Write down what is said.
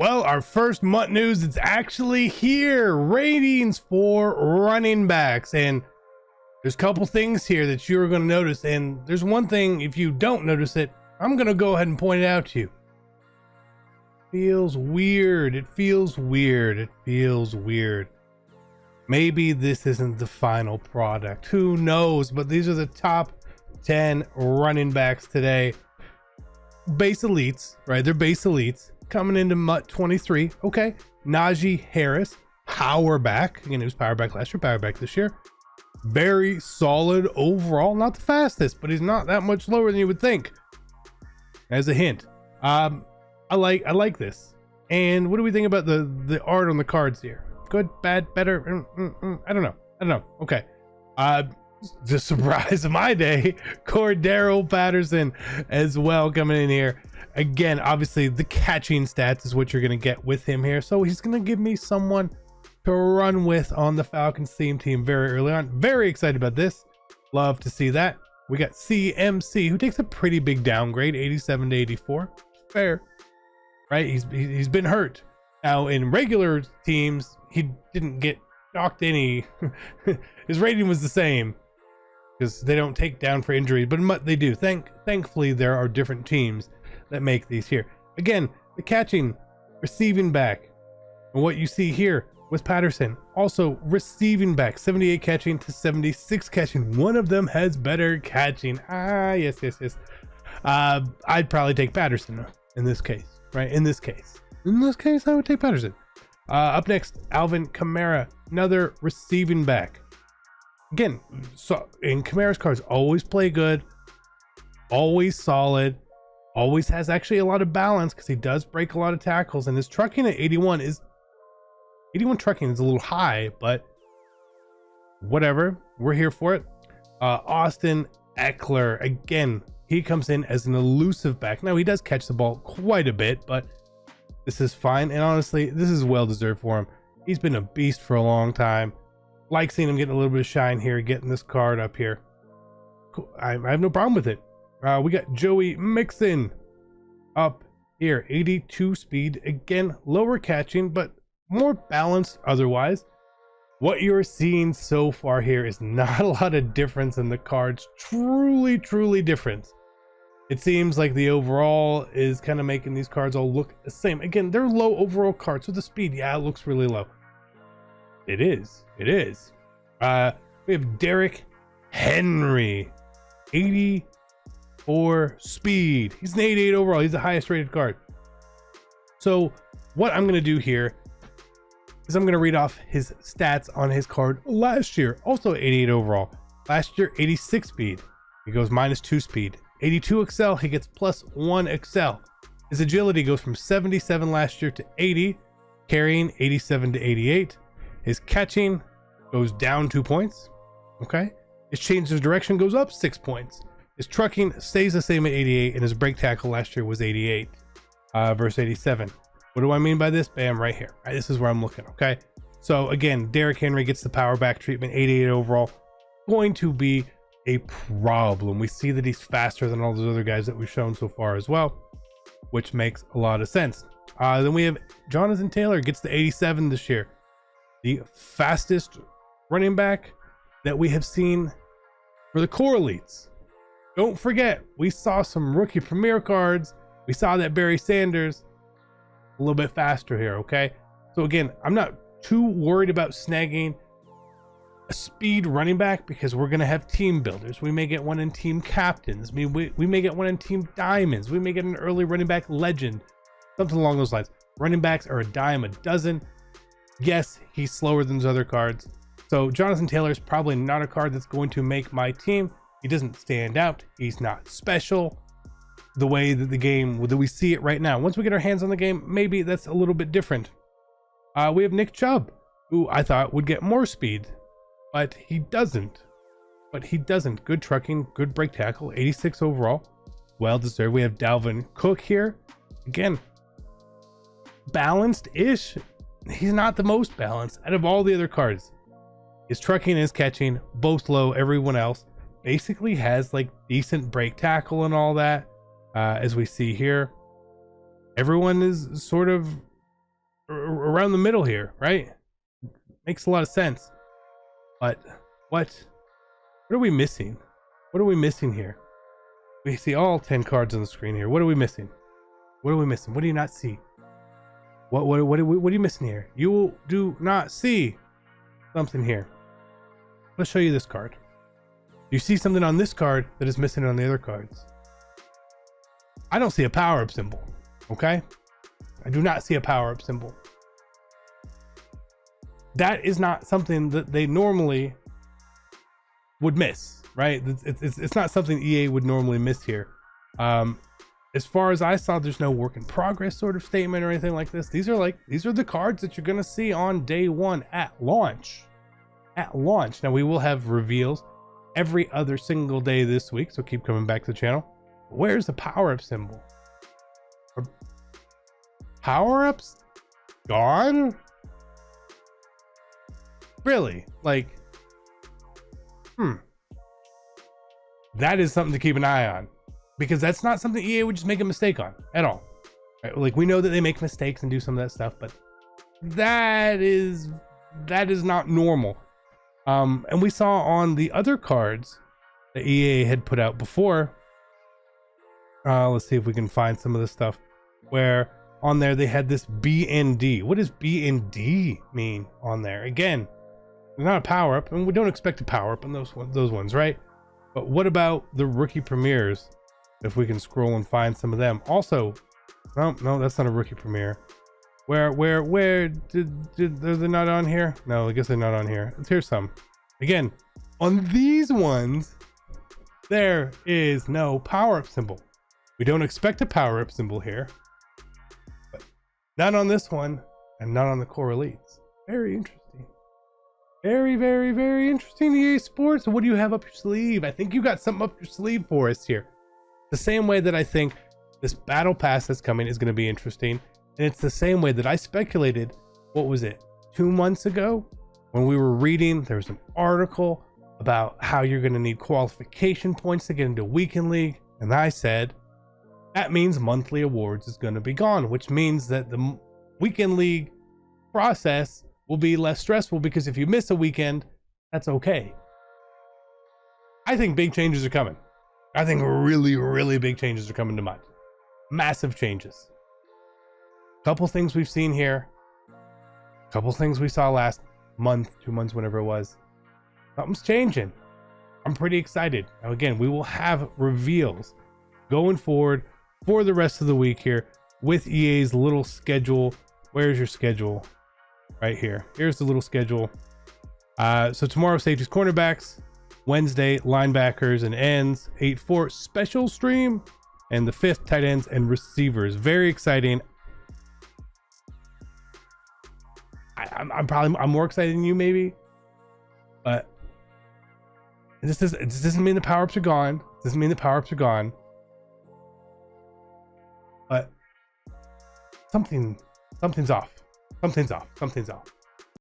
Well, our first MUT news is actually here. Ratings for running backs. And there's a couple things here that you're going to notice. And there's one thing, if you don't notice it, I'm going to go ahead and point it out to you. Feels weird. It feels weird. It feels weird. Maybe this isn't the final product. Who knows? But these are the top 10 running backs today. Base elites, right? They're base elites. Coming into MUT 23. Okay. Najee Harris, power back. Again, he was power back last year, power back this year. Very solid overall. Not the fastest, but he's not that much slower than you would think. As a hint. I like this. And what do we think about the art on the cards here? Good, bad, better? I don't know. Okay. The surprise of my day, Cordaro Patterson as well coming in here. Again, obviously the catching stats is what you're going to get with him here. So he's going to give me someone to run with on the Falcons theme team very early on. Very excited about this. Love to see that. We got CMC, who takes a pretty big downgrade, 87 to 84. Fair, right? He's been hurt. Now in regular teams, he didn't get knocked any. His rating was the same because they don't take down for injury, but they do. Thankfully, there are different teams that make these here. Again, the catching, receiving back, and what you see here with Patterson, also receiving back, 78 catching to 76 catching. One of them has better catching. Yes. I'd probably take Patterson in this case, right? In this case, I would take Patterson. Up next, Alvin Kamara, another receiving back. Again, so in Kamara's cards, always play good, always solid, always has actually a lot of balance because he does break a lot of tackles, and his trucking at 81 trucking is a little high, but whatever, we're here for it. Austin Eckler, again, he comes in as an elusive back. Now he does catch the ball quite a bit, but this is fine, and honestly, this is well deserved for him. He's been a beast for a long time. Like seeing him getting a little bit of shine here, getting this card up here. Cool. I have no problem with it. We got Joey Mixon up here, 82 speed. Again, lower catching, but more balanced otherwise. What you're seeing so far here is not a lot of difference in the cards. Truly different. It seems like the overall is kind of making these cards all look the same. Again, they're low overall cards, so the speed, yeah, it looks really low. It is. We have Derrick Henry, 84 speed. He's an 88 overall. He's the highest rated card. So what I'm going to do here is I'm going to read off his stats on his card last year. Also 88 overall. Last year, 86 speed. He goes -2 speed. 82 excel, he gets +1 excel. His agility goes from 77 last year to 80, carrying 87 to 88. His catching goes down 2 points. Okay. His change of direction goes up 6 points. His trucking stays the same at 88, and his break tackle last year was 88 versus 87. What do I mean by this? Bam, right here. Right, this is where I'm looking. Okay. So again, Derrick Henry gets the power back treatment, 88 overall. Going to be a problem. We see that he's faster than all those other guys that we've shown so far as well, which makes a lot of sense. Then we have Jonathan Taylor gets the 87 this year, the fastest running back that we have seen for the core elites. Don't forget, we saw some rookie premier cards. We saw that Barry Sanders a little bit faster here. Okay, so again, I'm not too worried about snagging a speed running back because we're going to have team builders. We may get one in team captains. We may get one in team diamonds. We may get an early running back legend, something along those lines. Running backs are a dime a dozen. Yes, he's slower than those other cards. So Jonathan Taylor is probably not a card that's going to make my team. He doesn't stand out. He's not special the way that that we see it right now. Once we get our hands on the game, maybe that's a little bit different. We have Nick Chubb, who I thought would get more speed, but he doesn't. Good trucking, good break tackle, 86 overall. Well deserved. We have Dalvin Cook here. Again, balanced-ish. He's not the most balanced out of all the other cards. His trucking and his catching, both low. Everyone else basically has like decent break tackle and all that. As we see here, everyone is sort of around the middle here, right? Makes a lot of sense. But what are we missing? What are we missing here? We see all 10 cards on the screen here. What are we missing? What are we missing? What do you not see? What are you missing here? You do not see something here. Let's show you this card. You see something on this card that is missing on the other cards. I don't see a power-up symbol, okay? I do not see a power-up symbol. That is not something that they normally would miss, right? It's not something EA would normally miss here. As far as I saw, there's no work in progress sort of statement or anything like this. These are the cards that you're gonna see on day one at launch. At launch. Now we will have reveals every other single day this week, so keep coming back to the channel. Where's the power-up symbol? Are power-ups gone? Really? Like, that is something to keep an eye on, because that's not something EA would just make a mistake on at all. Right? Like, we know that they make mistakes and do some of that stuff, but that is not normal. And we saw on the other cards that EA had put out before, let's see if we can find some of this stuff, where on there they had this B&D. What does B&D mean on there? Again, not a power up, and we don't expect a power up on those ones, right? But what about the rookie premieres? If we can scroll and find some of them. Also, no, that's not a rookie premiere. Where are they not on here? No, I guess they're not on here. Here's some. Again, on these ones, there is no power-up symbol. We don't expect a power-up symbol here, but not on this one, and not on the core elites. Very interesting. Very, very, very interesting, EA Sports. What do you have up your sleeve? I think you got something up your sleeve for us here. The same way that I think this battle pass that's coming is going to be interesting. And it's the same way that I speculated, what was it, 2 months ago? When we were reading, there was an article about how you're going to need qualification points to get into Weekend League. And I said, that means monthly awards is going to be gone, which means that the Weekend League process will be less stressful, because if you miss a weekend, that's okay. I think big changes are coming. I think really, really big changes are coming to mind. Massive changes. Couple things we've seen here. Couple things we saw last month, 2 months, whenever it was. Something's changing. I'm pretty excited. Now again, we will have reveals going forward for the rest of the week here with EA's little schedule. Where's your schedule? Right here. Here's the little schedule. So tomorrow, safeties, cornerbacks. Wednesday, linebackers and ends. 8-4 special stream. And the 5th, tight ends and receivers. Very exciting. I'm more excited than you maybe, but this doesn't mean the power-ups are gone. Doesn't mean the power-ups are gone, but something's off. Something's off.